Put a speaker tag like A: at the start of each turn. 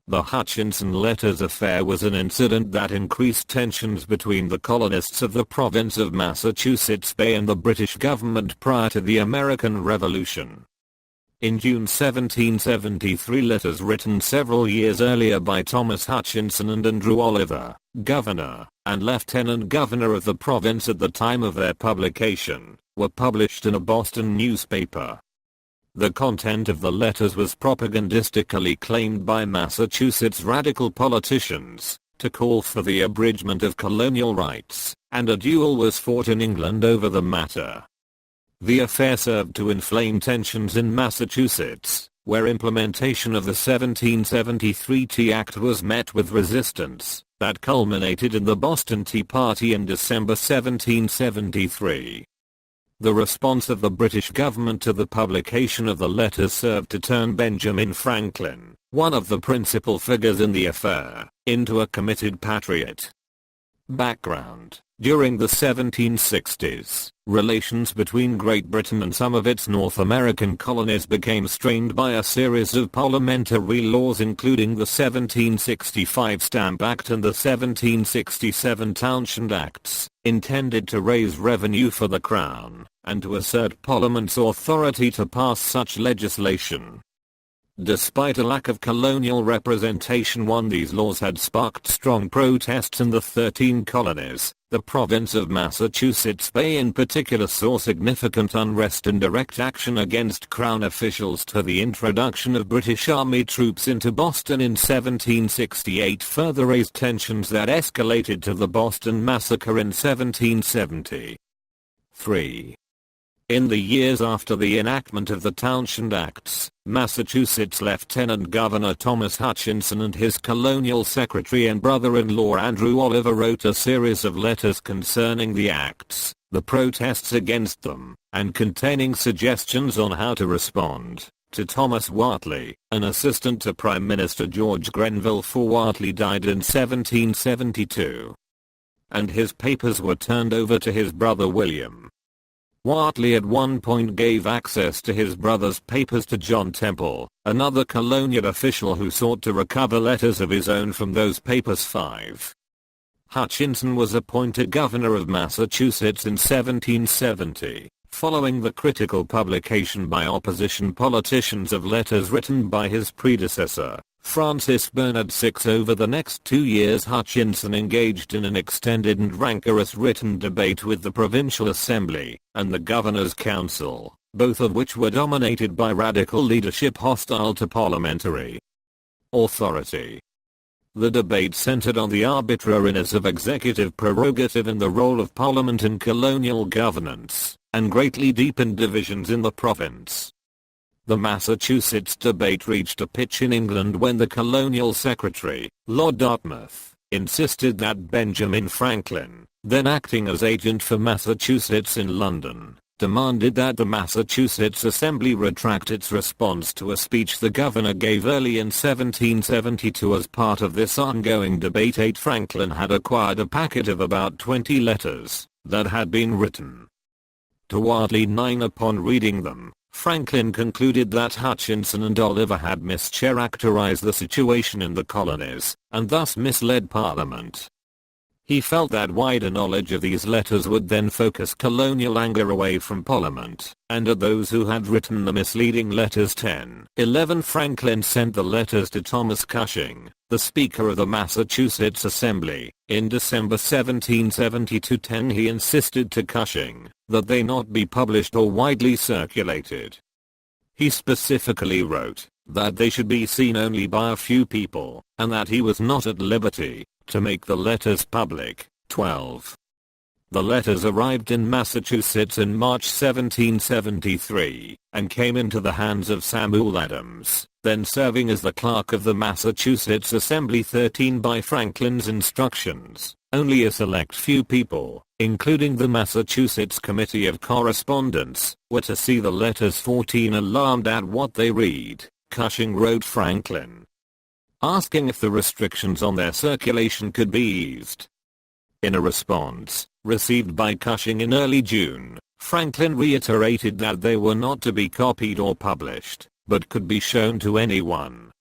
A: The Hutchinson Letters Affair was an incident that increased tensions between the colonists of the province of Massachusetts Bay and the British government prior to the American Revolution. In June 1773, letters written several years earlier by Thomas Hutchinson and Andrew Oliver, governor and lieutenant governor of the province at the time of their publication, were published in a Boston newspaper. The content of the letters was propagandistically claimed by Massachusetts radical politicians to call for the abridgement of colonial rights, and a duel was fought in England over the matter. The affair served to inflame tensions in Massachusetts, where implementation of the 1773 Tea Act was met with resistance that culminated in the Boston Tea Party in December 1773. The response of the British government to the publication of the letters served to turn Benjamin Franklin, one of the principal figures in the affair, into a committed patriot. Background: during the 1760s, relations between Great Britain and some of its North American colonies became strained by a series of parliamentary laws, including the 1765 Stamp Act and the 1767 Townshend Acts, intended to raise revenue for the Crown, and to assert Parliament's authority to pass such legislation. Despite a lack of colonial representation, these laws had sparked strong protests in the 13 colonies. The province of Massachusetts Bay in particular saw significant unrest and direct action against Crown officials to the introduction of British Army troops into Boston in 1768 further raised tensions that escalated to the Boston Massacre in 1770. 3. In the years after the enactment of the Townshend Acts, Massachusetts Lieutenant Governor Thomas Hutchinson and his colonial secretary and brother-in-law Andrew Oliver wrote a series of letters concerning the acts, the protests against them, and containing suggestions on how to respond, to Thomas Whately, an assistant to Prime Minister George Grenville, for Whately died in 1772. And his papers were turned over to his brother William. Whately at one point gave access to his brother's papers to John Temple, another colonial official who sought to recover letters of his own from those papers. 5. Hutchinson was appointed governor of Massachusetts in 1770, following the critical publication by opposition politicians of letters written by his predecessor, Francis Bernard 6. Over the next 2 years, Hutchinson engaged in an extended and rancorous written debate with the Provincial Assembly and the Governor's Council, both of which were dominated by radical leadership hostile to parliamentary authority. The debate centered on the arbitrariness of executive prerogative and the role of Parliament in colonial governance, and greatly deepened divisions in the province. The Massachusetts debate reached a pitch in England when the colonial secretary, Lord Dartmouth, insisted that Benjamin Franklin, then acting as agent for Massachusetts in London, demanded that the Massachusetts Assembly retract its response to a speech the governor gave early in 1772. As part of this ongoing debate, Franklin had acquired a packet of about 20 letters that had been written to Whately. 9. Upon reading them, Franklin concluded that Hutchinson and Oliver had mischaracterized the situation in the colonies, and thus misled Parliament. He felt that wider knowledge of these letters would then focus colonial anger away from Parliament, and at those who had written the misleading letters. 10. 11. Franklin sent the letters to Thomas Cushing, the Speaker of the Massachusetts Assembly, in December 1772. 10. He insisted to Cushing that they not be published or widely circulated. He specifically wrote that they should be seen only by a few people, and that he was not at liberty to make the letters public. 12. The letters arrived in Massachusetts in March 1773, and came into the hands of Samuel Adams, then serving as the clerk of the Massachusetts Assembly. 13. By Franklin's instructions, only a select few people, including the Massachusetts Committee of Correspondence, were to see the letters. 14. Alarmed at what they read, Cushing wrote Franklin, asking if the restrictions on their circulation could be eased. In a response, received by Cushing in early June, Franklin reiterated that they were not to be copied or published, but could be shown to anyone